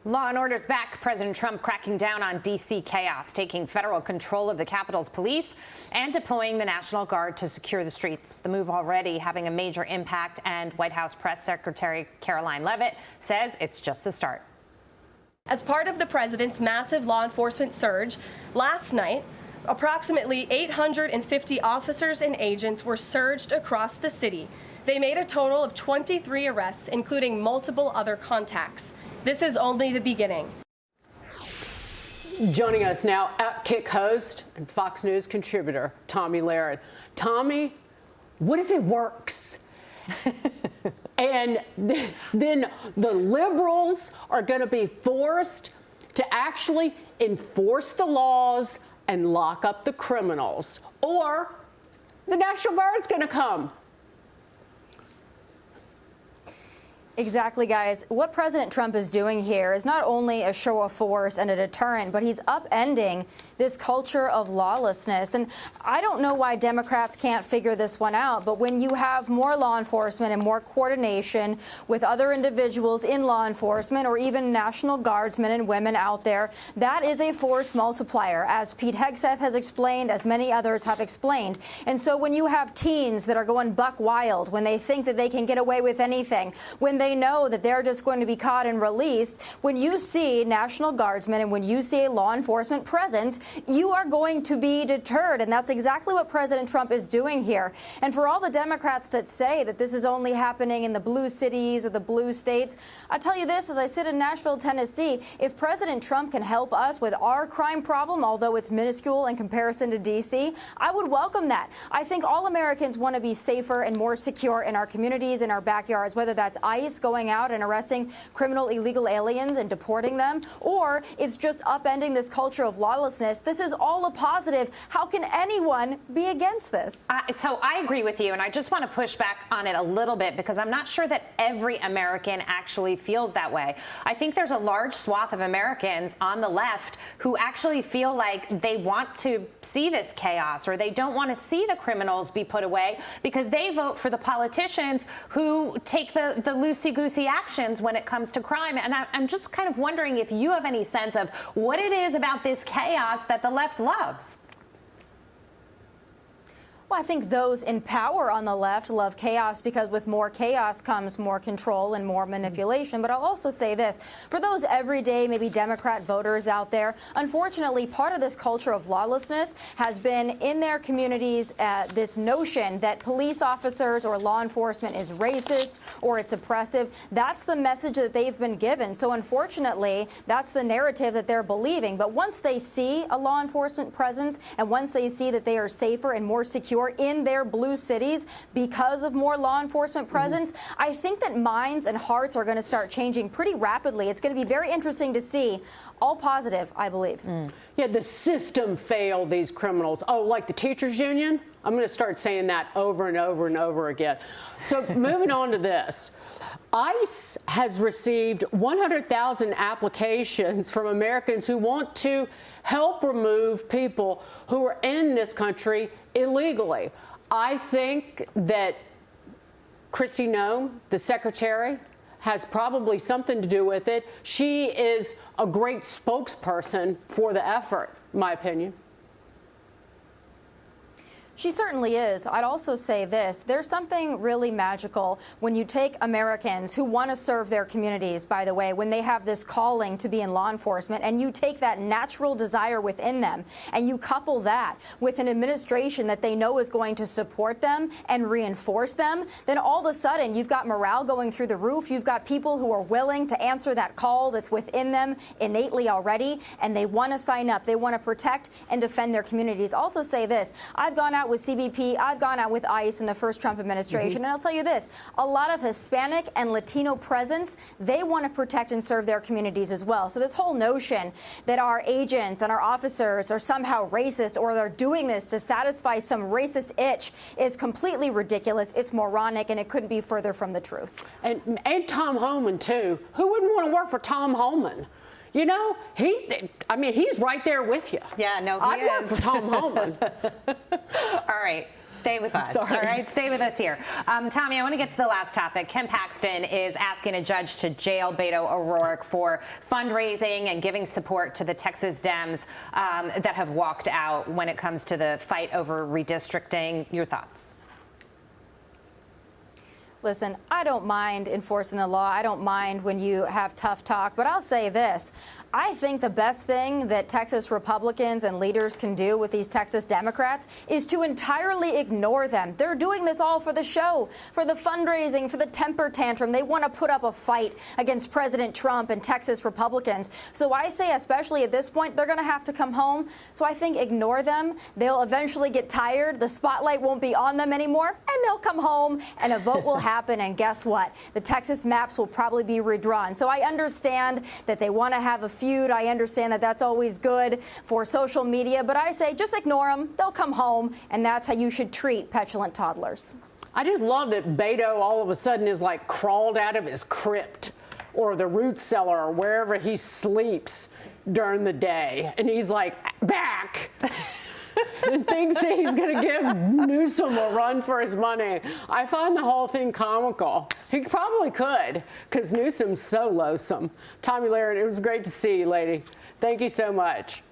Law and order's back. President Trump cracking down on D.C. chaos, taking federal control of the Capitol's police and deploying the National Guard to secure the streets. The move already having a major impact, and White House Press Secretary Caroline Leavitt says it's just the start. As part of the president's massive law enforcement surge, last night, approximately 850 officers and agents were surged across the city. They made a total of 23 arrests, including multiple other contacts. This is only the beginning. Joining us now, OutKick host and Fox News contributor, Tomi Lahren. Tomi, what if it works? And then the liberals are going to be forced to actually enforce the laws and lock up the criminals, or the National Guard's going to come. Exactly, guys. What President Trump is doing here is not only a show of force and a deterrent, but he's upending this culture of lawlessness. And I don't know why Democrats can't figure this one out, but when you have more law enforcement and more coordination with other individuals in law enforcement or even National Guardsmen and women out there, that is a force multiplier, as Pete Hegseth has explained, as many others have explained. And so when you have teens that are going buck wild, when they think that they can get away with anything, when they know that they're just going to be caught and released, when you see National Guardsmen and when you see a law enforcement presence, you are going to be deterred. And that's exactly what President Trump is doing here. And for all the Democrats that say that this is only happening in the blue cities or the blue states, I tell you this, as I sit in Nashville, Tennessee, if President Trump can help us with our crime problem, although it's minuscule in comparison to D.C., I would welcome that. I think all Americans want to be safer and more secure in our communities, in our backyards, whether that's ICE going out and arresting criminal illegal aliens and deporting them, or it's just upending this culture of lawlessness. This is all a positive. How can anyone be against this? So I agree with you, and I just want to push back on it a little bit because I'm not sure that every American actually feels that way. I think there's a large swath of Americans on the left who actually feel like they want to see this chaos, or they don't want to see the criminals be put away because they vote for the politicians who take the loosey-goosey actions when it comes to crime. And I'm just kind of wondering if you have any sense of what it is about this chaos that the left loves. Well, I think those in power on the left love chaos because with more chaos comes more control and more manipulation. But I'll also say this, for those everyday, maybe Democrat voters out there, unfortunately, part of this culture of lawlessness has been in their communities this notion that police officers or law enforcement is racist or it's oppressive. That's the message that they've been given. So unfortunately, that's the narrative that they're believing. But once they see a law enforcement presence and once they see that they are safer and more secure in their blue cities because of more law enforcement presence, I think that minds and hearts are going to start changing pretty rapidly. It's going to be very interesting to see. All positive, I believe. Yeah, the system failed these criminals. Oh, like the teachers union? I'm going to start saying that over and over and over again. So moving on to this. ICE has received 100,000 applications from Americans who want to help remove people who are in this country illegally. I think that Kristi Noem, the secretary, has probably something to do with it. She is a great spokesperson for the effort, in my opinion. She certainly is. I'd also say this. There's something really magical when you take Americans who want to serve their communities, by the way, when they have this calling to be in law enforcement, and you take that natural desire within them, and you couple that with an administration that they know is going to support them and reinforce them, then all of a sudden you've got morale going through the roof. You've got people who are willing to answer that call that's within them innately already, and they want to sign up. They want to protect and defend their communities. Also say this. I've gone out with CBP, I've gone out with ICE in the first Trump administration, and I'll tell you this, a lot of Hispanic and Latino presence, they want to protect and serve their communities as well. So this whole notion that our agents and our officers are somehow racist or they're doing this to satisfy some racist itch is completely ridiculous. It's moronic, and it couldn't be further from the truth. And Tom Homan, too. Who wouldn't want to work for Tom Homan? You know, he's right there with you. Yeah, no, he I'd work for Tom Homan. All right. Stay with us. Sorry. All right, stay with us here. Tommy, I want to get to the last topic. Ken Paxton is asking a judge to jail Beto O'Rourke for fundraising and giving support to the Texas Dems that have walked out when it comes to the fight over redistricting. Your thoughts? Listen, I don't mind enforcing the law. I don't mind when you have tough talk. But I'll say this. I think the best thing that Texas Republicans and leaders can do with these Texas Democrats is to entirely ignore them. They're doing this all for the show, for the fundraising, for the temper tantrum. They want to put up a fight against President Trump and Texas Republicans. So I say, especially at this point, they're going to have to come home. So I think ignore them. They'll eventually get tired. The spotlight won't be on them anymore, and they'll come home, and a vote will happen. And guess what? The Texas maps will probably be redrawn. So I understand that they want to have a feud. I understand that that's always good for social media. But I say just ignore them. They'll come home. And that's how you should treat petulant toddlers. I just love that Beto all of a sudden is like crawled out of his crypt or the root cellar or wherever he sleeps during the day. And he's like, back. And thinks he's going to give Newsom a run for his money. I find the whole thing comical. He probably could, because Newsom's so loathsome. Tomi Lahren, it was great to see you, lady. Thank you so much.